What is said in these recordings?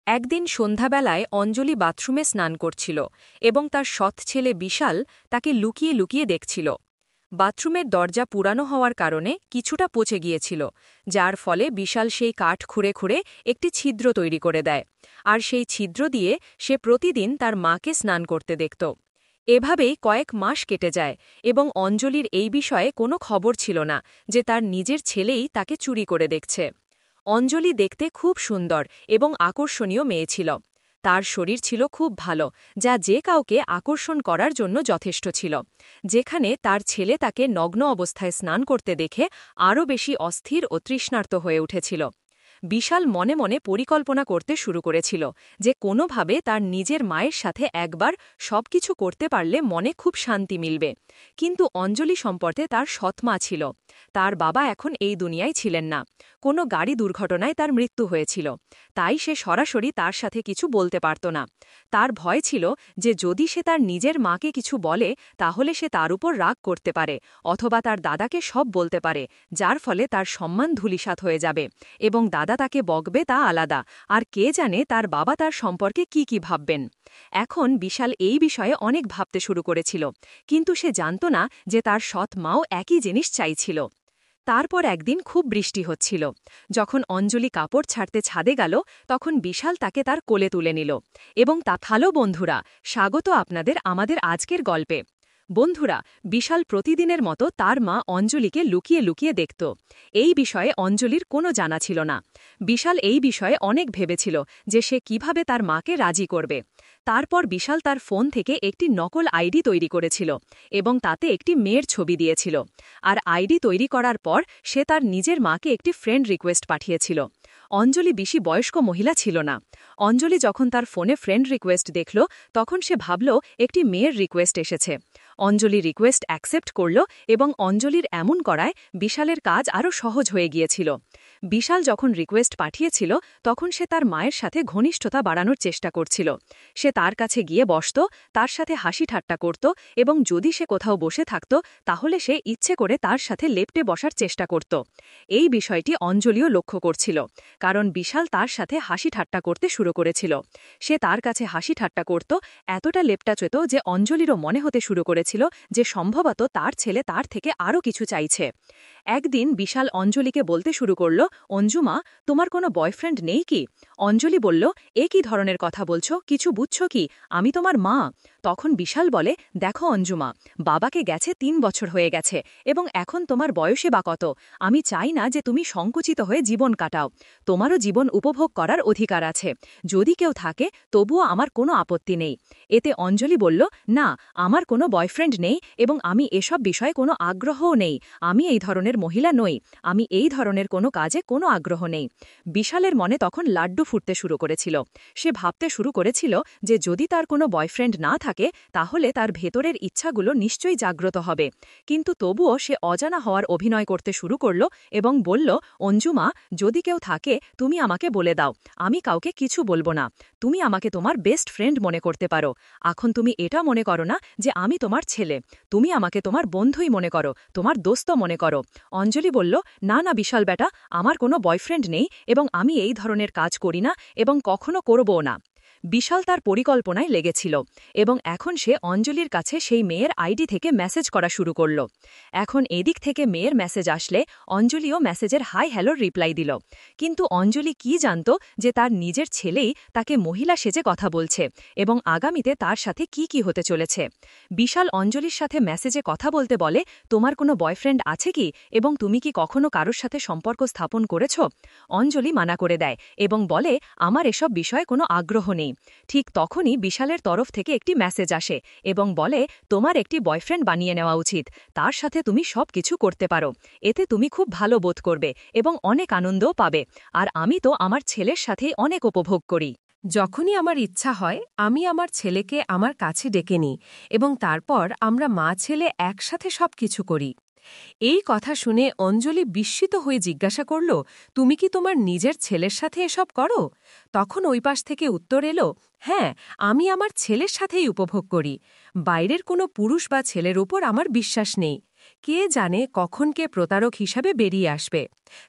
একদিন সন্ধ্যাবেলায় অঞ্জলি বাথরুমে স্নান করছিল এবং তার সৎ ছেলে বিশাল তাকে লুকিয়ে লুকিয়ে দেখছিল। বাথরুমের দরজা পুরানো হওয়ার কারণে কিছুটা পচে গিয়েছিল, যার ফলে বিশাল সেই কাঠ খুঁড়ে খুঁড়ে একটি ছিদ্র তৈরি করে দেয়, আর সেই ছিদ্র দিয়ে সে প্রতিদিন তার মাকে স্নান করতে দেখত। এভাবেই কয়েক মাস কেটে যায় এবং অঞ্জলির এই বিষয়ে কোনো খবর ছিল না যে তার নিজের ছেলেই তাকে চুরি করে দেখছে। অঞ্জলি দেখতে খুব সুন্দর এবং আকর্ষণীয় মেয়ে ছিল। তার শরীর ছিল খুব ভালো, যা যে কাউকে আকর্ষণ করার জন্য যথেষ্ট ছিল। যেখানে তার ছেলে তাকে নগ্ন অবস্থায় স্নান করতে দেখে আরও বেশি অস্থির ও তৃষ্ণার্ত হয়ে উঠেছিল। বিশাল মনে মনে পরিকল্পনা করতে শুরু করেছিল যে কোনোভাবে তার নিজের মায়ের সাথে একবার সবকিছু করতে পারলে মনে খুব শান্তি মিলবে। কিন্তু অঞ্জলি সম্পর্কে তার সৎমা ছিল। তার বাবা এখন এই দুনিয়ায় ছিলেন না। কোনো গাড়ি দুর্ঘটনায় তার মৃত্যু হয়েছিল, তাই সে সরাসরি তার সাথে কিছু বলতে পারত না। তার ভয় ছিল যে যদি সে তার নিজের মাকে কিছু বলে তাহলে সে তার উপর রাগ করতে পারে, অথবা তার দাদাকে সব বলতে পারে, যার ফলে তার সম্মান ধূলিসাৎ হয়ে যাবে এবং দাদা তাকে বকবে তা আলাদা, আর কে জানে তার বাবা তার সম্পর্কে কি ভাববেন। এখন বিশাল এই বিষয়ে অনেক ভাবতে শুরু করেছিল, কিন্তু সে জানত না যে তার সৎ মাও একই জিনিস চাইছিল। তারপর একদিন খুব বৃষ্টি হচ্ছিল। যখন অঞ্জলি কাপড় ছাড়তে ছাদে গেল, তখন বিশাল তাকে তার কোলে তুলে নিল এবং ভালো বন্ধুরা, স্বাগত আপনাদের আমাদের আজকের গল্পে। বন্ধুরা, বিশাল প্রতিদিনের মতো তার মা অঞ্জলিকে লুকিয়ে লুকিয়ে দেখত। এই বিষয়ে অঞ্জলির কোনো জানা ছিল না। বিশাল এই বিষয়ে অনেক ভেবেছিল যে সে কিভাবে তার মাকে রাজি করবে। তারপর বিশাল তার ফোন থেকে একটি নকল আইডি তৈরি করেছিল এবং তাতে একটি মেয়ের ছবি দিয়েছিল। আর আইডি তৈরি করার পর সে তার নিজের মাকে একটি ফ্রেন্ড রিকোয়েস্ট পাঠিয়েছিল। অঞ্জলি বেশি বয়স্ক মহিলা ছিল না। অঞ্জলি যখন তার ফোনে ফ্রেন্ড রিকোয়েস্ট দেখল, তখন সে ভাবল একটি মেয়ের রিকোয়েস্ট এসেছে। অঞ্জলি রিকোয়েস্ট অ্যাকসেপ্ট করল এবং অঞ্জলির এমন করায় বিশালের কাজ আরও সহজ হয়ে গিয়েছিল। বিশাল যখন রিকোয়েস্ট পাঠিয়েছিল, তখন সে তার মায়ের সাথে ঘনিষ্ঠতা বাড়ানোর চেষ্টা করছিল। সে তার কাছে গিয়ে বসত, তার সাথে হাসি ঠাট্টা করত এবং যদি সে কোথাও বসে থাকত তাহলে সে ইচ্ছে করে তার সাথে লেপ্টে বসার চেষ্টা করত। এই বিষয়টি অঞ্জলিও লক্ষ্য করছিল, কারণ বিশাল তার সাথে হাসি ঠাট্টা করতে শুরু করেছিল। সে তার কাছে হাসি ঠাট্টা করত, এতটা লেপ্টাচেত যে অঞ্জলিরও মনে হতে শুরু করেছিল যে সম্ভবত তার ছেলে তার থেকে আরও কিছু চাইছে। একদিন বিশাল অঞ্জলিকে বলতে শুরু করল, অঞ্জুমা, তোমার কোনো বয়ফ্রেন্ড নেই কি? অঞ্জলি বলল, এ কি ধরনের কথা বলছো? কিছু বুঝছো কি? আমি তোমার মা। তখন বিশাল বলে, দেখো অঞ্জুমা, বাবাকে গেছে ৩ বছর হয়ে গেছে এবং এখন তোমার বয়সে বা কত? আমি চাই না যে তুমি সংকুচিত হয়ে জীবন কাটাও। তোমারও জীবন উপভোগ করার অধিকার আছে। যদি কেউ থাকে তবুও আমার কোনো আপত্তি নেই। এতে অঞ্জলি বলল, না, আমার কোনো বয়ফ্রেন্ড নেই এবং আমি এসব বিষয়ে কোনো আগ্রহও নেই। আমি এই ধরনের মহিলা নই। আমি এই ধরনের কোনো কাজে কোনো আগ্রহ নেই। বিশালের মনে তখন লাড্ডু ফুটতে শুরু করেছিল। সে ভাবতে শুরু করেছিল যে যদি তার কোনো বয়ফ্রেন্ড না থাকে তাহলে তার ভেতরের ইচ্ছাগুলো নিশ্চয়ই জাগ্রত হবে। কিন্তু তবুও সে অজানা হওয়ার অভিনয় করতে শুরু করল এবং বলল, অঞ্জুমা, যদি কেউ থাকে তুমি আমাকে বলে দাও। আমি কাউকে কিছু বলবো না। তুমি আমাকে তোমার বেস্ট ফ্রেন্ড মনে করতে পারো। এখন তুমি এটা মনে করো না যে আমি তোমার ছেলে। তুমি আমাকে তোমার বন্ধুই মনে করো, তোমার দোস্ত মনে করো। অঞ্জলি বলল, না না বিশাল বেটা, আমার কোনো বয়ফ্রেন্ড নেই এবং আমি এই ধরনের কাজ করি না এবং কখনো করবও না। বিশাল তার পরিকল্পনায় লেগেছিল এবং এখন সে অঞ্জলির কাছে সেই মেয়ের আইডি থেকে মেসেজ করা শুরু করল। এখন এদিক থেকে মেয়ের মেসেজ আসলে অঞ্জলিও মেসেজের হাই হ্যালোর রিপ্লাই দিল। কিন্তু অঞ্জলি কি জানত যে তার নিজের ছেলেই তাকে মহিলা সেজে কথা বলছে এবং আগামীতে তার সাথে কি হতে চলেছে। বিশাল অঞ্জলির সাথে মেসেজে কথা বলতে বলে, তোমার কোনো বয়ফ্রেন্ড আছে কি এবং তুমি কি কখনো কারোর সাথে সম্পর্ক স্থাপন করেছ? অঞ্জলি মানা করে দেয় এবং বলে, আমার এসব বিষয়ে কোনো আগ্রহ নেই। ঠিক তখনই বিশালের তরফ থেকে একটি মেসেজ আসে এবং বলে, তোমার একটি বয়ফ্রেন্ড বানিয়ে নেওয়া উচিত। তার সাথে তুমি সব কিছু করতে পারো। এতে তুমি খুব ভালো বোধ করবে এবং অনেক আনন্দও পাবে। আর আমি তো আমার ছেলের সাথেই অনেক উপভোগ করি। যখনই আমার ইচ্ছা হয় আমি আমার ছেলেকে আমার কাছে ডেকে নিই এবং তারপর আমরা মা ছেলে একসাথে সব কিছু করি। এই কথা শুনে অঞ্জলি বিস্মিত হয়ে জিজ্ঞাসা করল, তুমি কি তোমার নিজের ছেলের সাথে এসব করো? তখন ওই পাশ থেকে উত্তর এলো, হ্যাঁ, আমি আমার ছেলের সাথেই উপভোগ করি। বাইরের কোনো পুরুষ বা ছেলের উপর আমার বিশ্বাস নেই। কে জানে কখন কে প্রতারক হিসাবে বেরিয়ে আসবে।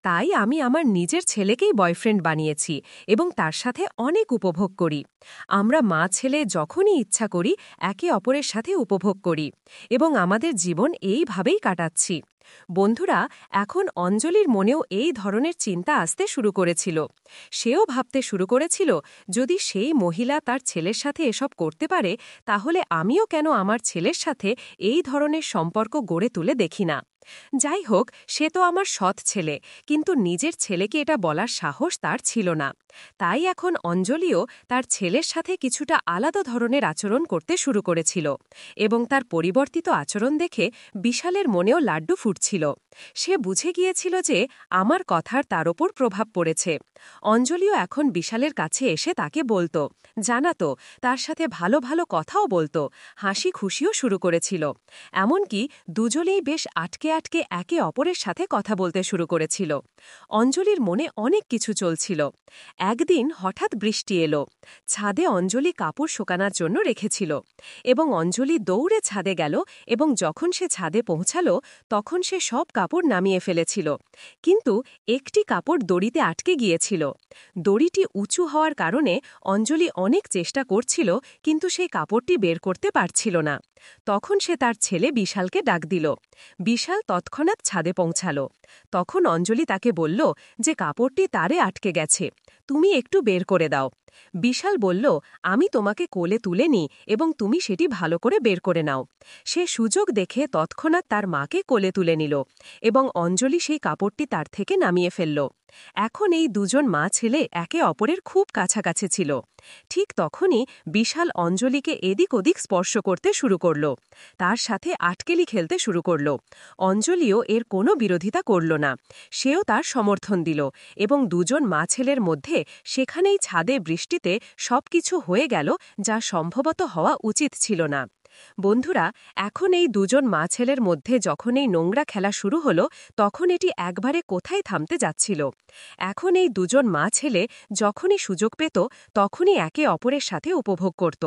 তাই আমি আমার নিজের ছেলেকেই বয়ফ্রেন্ড বানিয়েছি এবং তার সাথে অনেক উপভোগ করি। আমরা মা ছেলে যখনই ইচ্ছা করি একে অপরের সাথে উপভোগ করি এবং আমাদের জীবন এইভাবেই কাটাচ্ছি। বন্ধুরা, এখন অঞ্জলির মনেও এই ধরনের চিন্তা আসতে শুরু করেছিল। সেও ভাবতে শুরু করেছিল, যদি সেই মহিলা তার ছেলের সাথে এসব করতে পারে, তাহলে আমিও কেন আমার ছেলের সাথে এই ধরনের সম্পর্ক গড়ে তুলে দেখি না। যাই হোক, সে তো আমার সৎ ছেলে, কিন্তু নিজের ছেলেকে এটা বলার সাহস তার ছিল না। তাই এখন অঞ্জলিও তার ছেলের সাথে কিছুটা আলাদা ধরনের আচরণ করতে শুরু করেছিল এবং তার পরিবর্তিত আচরণ দেখে বিশালের মনেও লাড্ডু ফুটছিল। সে বুঝে গিয়েছিল যে আমার কথার তার ওপর প্রভাব পড়েছে। অঞ্জলিও এখন বিশালের কাছে এসে তাকে বলতো, জানাতো, তার সাথে ভালো ভালো কথাও বলতো, হাসি খুশিও শুরু করেছিল। এমনকি দুজনেই বেশ আটকে আটকে একে অপরের সাথে কথা বলতে শুরু করেছিল। অঞ্জলির মনে অনেক কিছু চলছিল। একদিন হঠাৎ বৃষ্টি এলো। ছাদে অঞ্জলি কাপড় শুকানোর জন্য রেখেছিল এবং অঞ্জলি দৌড়ে ছাদে গেল এবং যখন সে ছাদে পৌঁছাল তখন সে সব কাপড় নামিয়ে ফেলেছিল, কিন্তু একটি কাপড় দড়িতে আটকে গিয়েছিল। দড়িটি উঁচু হওয়ার কারণে অঞ্জলি অনেক চেষ্টা করছিল, কিন্তু সেই কাপড়টি বের করতে পারছিল না। তখন সে তার ছেলে বিশালকে ডাক দিল। বিশাল তৎক্ষণাৎ ছাদে পৌঁছাল। তখন অঞ্জলি তাকে বলল যে কাপড়টি তারে আটকে গেছে, তুমি একটু বের করে দাও। বিশাল বলল, আমি তোমাকে কোলে তুলে নিই এবং তুমি সেটি ভালো করে বের করে নাও। সে সুযোগ দেখে তৎক্ষণাৎ তার মাকে কোলে তুলে নিল এবং অঞ্জলি সেই কাপড়টি তার থেকে নামিয়ে ফেলল। এখন এই দুজন মা ছেলে একে অপরের খুব কাছাকাছি ছিল। ঠিক তখনই বিশাল অঞ্জলিকে এদিক ওদিক স্পর্শ করতে শুরু করল। তার সাথে আটকেলি খেলতে শুরু করল। অঞ্জলিও এর কোনো বিরোধিতা করল না। সেও তার সমর্থন দিল এবং দুজন মা ছেলের মধ্যে সেখানেই ছাদে বৃষ্টিতে সবকিছু হয়ে গেল, যা সম্ভবত হওয়া উচিত ছিল না। বন্ধুরা, এখন এই দুজন মা ছেলের মধ্যে যখন এই নোংরা খেলা শুরু হলো, তখন এটি একবারে কোথায় থামতে যাচ্ছিল। এখন এই দুজন মা ছেলে যখনই সুযোগ পেত তখনই একে অপরের সাথে উপভোগ করত।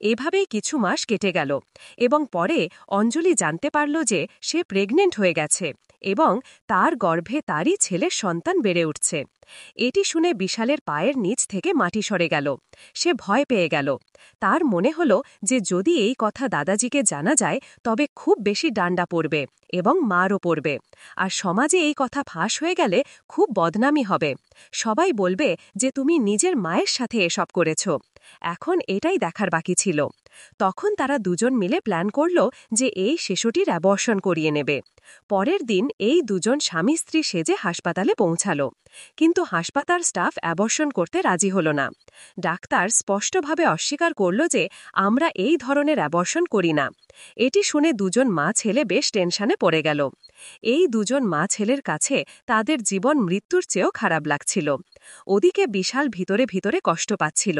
এভাবেই কিছু মাস কেটে গেল এবং পরে অঞ্জলি জানতে পারল যে সে প্রেগনেন্ট হয়ে গেছে এবং তার গর্ভে তারই ছেলের সন্তান বেড়ে উঠছে। এটি শুনে বিশালের পায়ের নিচ থেকে মাটি সরে গেল। সে ভয় পেয়ে গেল। তার মনে হল যে যদি এই কথা দাদাজিকে জানা যায় তবে খুব বেশি ডান্ডা পড়বে এবং মারও পড়বে, আর সমাজে এই কথা ফাঁস হয়ে গেলে খুব বদনামি হবে। সবাই বলবে যে তুমি নিজের মায়ের সাথে এসব করেছ। এখন এটাই দেখার বাকি ছিল। তখন তারা দুজন মিলে প্ল্যান করল যে এই শিশুটির অ্যাবর্শন করিয়ে নেবে। পরের দিন এই দুজন স্বামী স্ত্রী সেজে হাসপাতালে পৌঁছাল, কিন্তু হাসপাতাল স্টাফ অ্যাবর্শন করতে রাজি হল না। ডাক্তার স্পষ্টভাবে অস্বীকার করল যে আমরা এই ধরনের অ্যাবর্শন করি না। এটি শুনে দুজন মা ছেলে বেশ টেনশনে পড়ে গেল। এই দুজন মা ছেলের কাছে তাদের জীবন মৃত্যুর চেয়েও খারাপ লাগছিল। ওদিকে বিশাল ভিতরে ভিতরে কষ্ট পাচ্ছিল।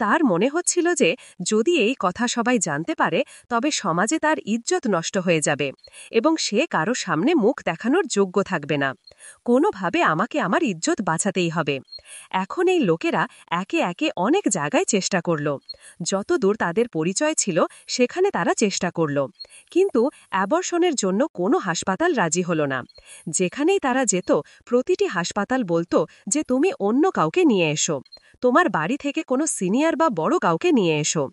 তার মনে হচ্ছিল যে যদি এই কথা সবাই জানতে পারে তবে সমাজে তার ইজ্জত নষ্ট হয়ে যাবে এবং সে কারো সামনে মুখ দেখানোর যোগ্য থাকবে না। কোনোভাবে আমাকে আমার ইজ্জত বাঁচাতেই হবে। এখন এই লোকেরা একে একে অনেক জায়গায় চেষ্টা করল। যতদূর তাদের পরিচয় ছিল সেখানে তারা চেষ্টা করল, কিন্তু অ্যাবর্শনের জন্য কোনো হাসপাতাল রাজি হল না। যেখানেই তারা যেত প্রতিটি হাসপাতাল বলতো যে তুমি অন্য কাউকে নিয়ে এসো, তোমার বাড়ি থেকে কোনো সিনিয়র বা বড় কাউকে নিয়ে এসো।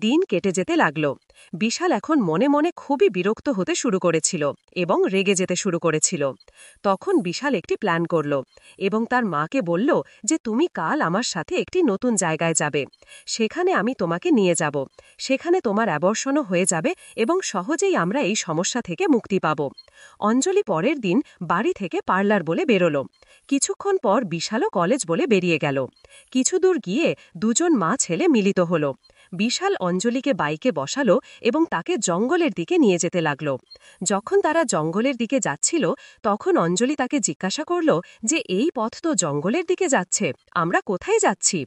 দিন কেটে যেতে লাগল। বিশাল এখন মনে মনে খুবই বিরক্ত হতে শুরু করেছিল এবং রেগে যেতে শুরু করেছিল। তখন বিশাল একটি প্ল্যান করল এবং তার মাকে বলল যে তুমি কাল আমার সাথে একটি নতুন জায়গায় যাবে, সেখানে আমি তোমাকে নিয়ে যাব। সেখানে তোমার অ্যাবর্শনও হয়ে যাবে এবং সহজেই আমরা এই সমস্যা থেকে মুক্তি পাব। অঞ্জলি পরের দিন বাড়ি থেকে পার্লার বলে বেরোল। কিছুক্ষণ পর বিশালও কলেজ বলে বেরিয়ে গেল। কিছু দূর গিয়ে দুজন মা ছেলে মিলিত হল। বিশাল অঞ্জলিকে বাইকে বসালো এবং তাকে জঙ্গলের দিকে নিয়ে যেতে লাগল। যখন তারা জঙ্গলের দিকে যাচ্ছিল তখন অঞ্জলি তাকে জিজ্ঞাসা করল যে এই পথ তো জঙ্গলের দিকে যাচ্ছে, আমরা কোথায় যাচ্ছি?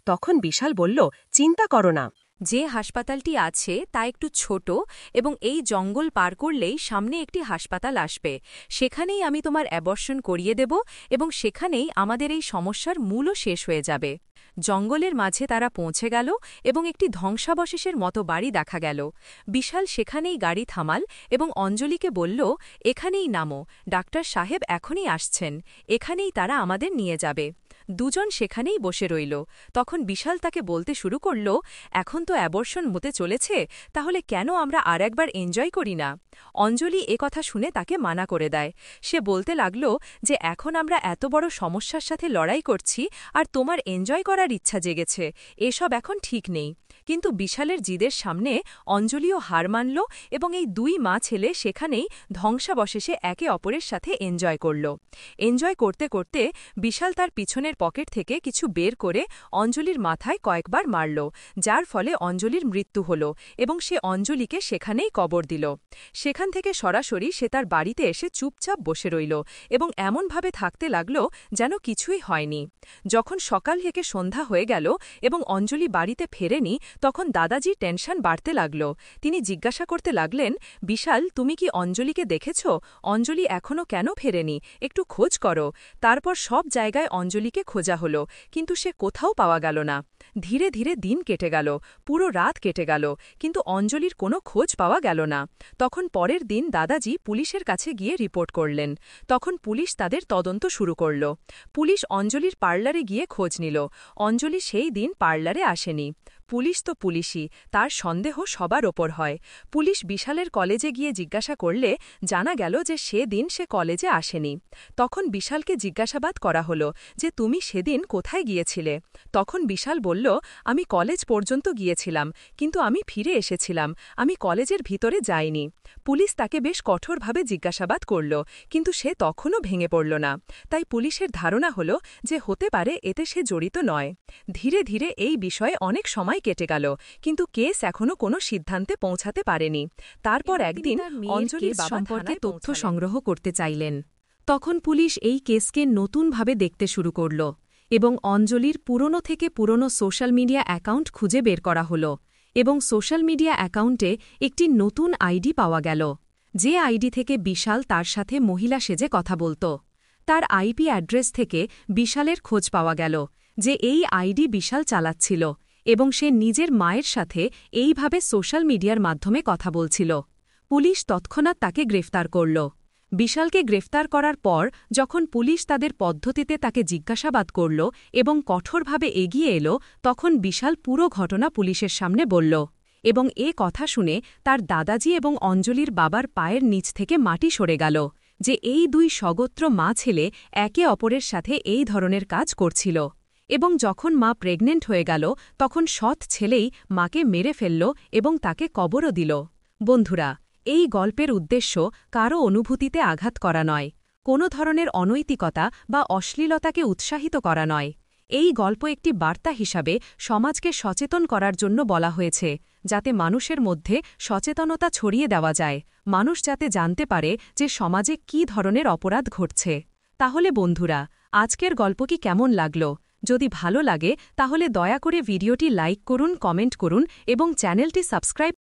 তখন বিশাল বলল, চিন্তা করো না, যে হাসপাতালটি আছে তা একটু ছোট এবং এই জঙ্গল পার করলেই সামনে একটি হাসপাতাল আসবে। সেখানেই আমি তোমার অ্যাবর্শন করিয়ে দেব এবং সেখানেই আমাদের এই সমস্যার মূলও শেষ হয়ে যাবে। জঙ্গলের মাঝে তারা পৌঁছে গেল এবং একটি ধ্বংসাবশেষের মতো বাড়ি দেখা গেল। বিশাল সেখানেই গাড়ি থামাল এবং অঞ্জলিকে বলল, এখানেই নামো, ডাক্তার সাহেব এখনই আসছেন, এখানেই তারা আমাদের নিয়ে যাবে। দুজন সেখানেই বসে রইল। তখন বিশাল তাকে বলতে শুরু করল, এখন তো অ্যাবর্শন হতে চলেছে, তাহলে কেন আমরা আর একবার এনজয় করি না? অঞ্জলি কথা শুনে তাকে মানা করে দেয়। সে বলতে লাগল যে এখন আমরা এত বড় সমস্যার সাথে লড়াই করছি আর তোমার এনজয় করার ইচ্ছা জেগেছে, এসব এখন ঠিক নেই। কিন্তু বিশালের জিদের সামনে অঞ্জলিও হার মানল এবং এই দুই মা ছেলে সেখানেই ধ্বংসাবশেষে একে অপরের সাথে এনজয় করল। এনজয় করতে করতে বিশাল তার পিছনের পকেট থেকে কিছু বের করে অঞ্জলির মাথায় কয়েকবার মারল, যার ফলে অঞ্জলির মৃত্যু হল এবং সে অঞ্জলিকে সেখানেই কবর দিল। সেখান থেকে সরাসরি সে তার বাড়িতে এসে চুপচাপ বসে রইল এবং এমনভাবে থাকতে লাগল যেন কিছুই হয়নি। যখন সকাল থেকে সন্ধ্যা হয়ে গেল এবং অঞ্জলি বাড়িতে ফেরেনি, তখন দাদাজির টেনশন বাড়তে লাগল। তিনি জিজ্ঞাসা করতে লাগলেন, বিশাল, তুমি কি অঞ্জলিকে দেখেছ? অঞ্জলি এখনও কেন ফেরেনি? একটু খোঁজ করো। তারপর সব জায়গায় অঞ্জলিকে খোঁজা হলো, কিন্তু সে কোথাও পাওয়া গেল না। ধীরে ধীরে দিন কেটে গেল, পুরো রাত কেটে গেল, কিন্তু অঞ্জলির কোনো খোঁজ পাওয়া গেল না। তখন পরের দিন দাদাজি পুলিশের কাছে গিয়ে রিপোর্ট করলেন। তখন পুলিশ তাদের তদন্ত শুরু করল। পুলিশ অঞ্জলির পার্লারে গিয়ে খোঁজ নিল। অঞ্জলি সেই দিন পার্লারে আসেনি। পুলিশ তো পুলিশই, তার সন্দেহ সবার ওপর হয়। পুলিশ বিশালের কলেজে গিয়ে জিজ্ঞাসা করলে জানা গেল যে সেদিন সে কলেজে আসেনি। তখন বিশালকে জিজ্ঞাসাবাদ করা হলো যে তুমি সেদিন কোথায় গিয়েছিলে? তখন বিশাল বলল, আমি কলেজ পর্যন্ত গিয়েছিলাম, কিন্তু আমি ফিরে এসেছিলাম, আমি কলেজের ভিতরে যাইনি। পুলিশ তাকে বেশ কঠোরভাবে জিজ্ঞাসাবাদ করল, কিন্তু সে তখনও ভেঙে পড়ল না। তাই পুলিশের ধারণা হল যে হতে পারে এতে সে জড়িত নয়। ধীরে ধীরে এই বিষয়ে অনেক সময় কেটে গেল, কিন্তু কেস এখনও কোনো সিদ্ধান্তে পৌঁছাতে পারেনি। তারপর একদিন অঞ্জলির সম্পর্কে তথ্য সংগ্রহ করতে চাইলেন। তখন পুলিশ এই কেসকে নতুনভাবে দেখতে শুরু করল এবং অঞ্জলির পুরনো থেকে পুরনো সোশ্যাল মিডিয়া অ্যাকাউন্ট খুঁজে বের করা হল এবং সোশ্যাল মিডিয়া অ্যাকাউন্টে একটি নতুন আইডি পাওয়া গেল, যে আইডি থেকে বিশাল তার সাথে মহিলা সেজে কথা বলত। তার আইপি অ্যাড্রেস থেকে বিশালের খোঁজ পাওয়া গেল যে এই আইডি বিশাল চালাচ্ছিল এবং সে নিজের মায়ের সাথে এইভাবে সোশ্যাল মিডিয়ার মাধ্যমে কথা বলছিল। পুলিশ তৎক্ষণাৎ তাকে গ্রেফতার করল। বিশালকে গ্রেফতার করার পর যখন পুলিশ তাদের পদ্ধতিতে তাকে জিজ্ঞাসাবাদ করল এবং কঠোরভাবে এগিয়ে এলো, তখন বিশাল পুরো ঘটনা পুলিশের সামনে বলল এবং কথা শুনে তার দাদাজি এবং অঞ্জলির বাবার পায়ের নিচ থেকে মাটি সরে গেল যে এই দুই স্বগোত্র মা ছেলে একে অপরের সাথে এই ধরনের কাজ করছিল। এবং যখন মা প্রেগনেন্ট হয়ে গেল, তখন সৎ ছেলেই মাকে মেরে ফেলল এবং তাকে কবরও দিল। বন্ধুরা, এই গল্পের উদ্দেশ্য কারও অনুভূতিতে আঘাত করা নয়, কোনো ধরনের অনৈতিকতা বা অশ্লীলতাকে উৎসাহিত করা নয়। এই গল্প একটি বার্তা হিসাবে সমাজকে সচেতন করার জন্য বলা হয়েছে, যাতে মানুষের মধ্যে সচেতনতা ছড়িয়ে দেওয়া যায়, মানুষ যাতে জানতে পারে যে সমাজে কী ধরনের অপরাধ ঘটছে। তাহলে বন্ধুরা, আজকের গল্প কি কেমন লাগল? যদি ভালো লাগে তাহলে দয়া করে ভিডিওটি লাইক করুন, কমেন্ট করুন এবং চ্যানেলটি সাবস্ক্রাইব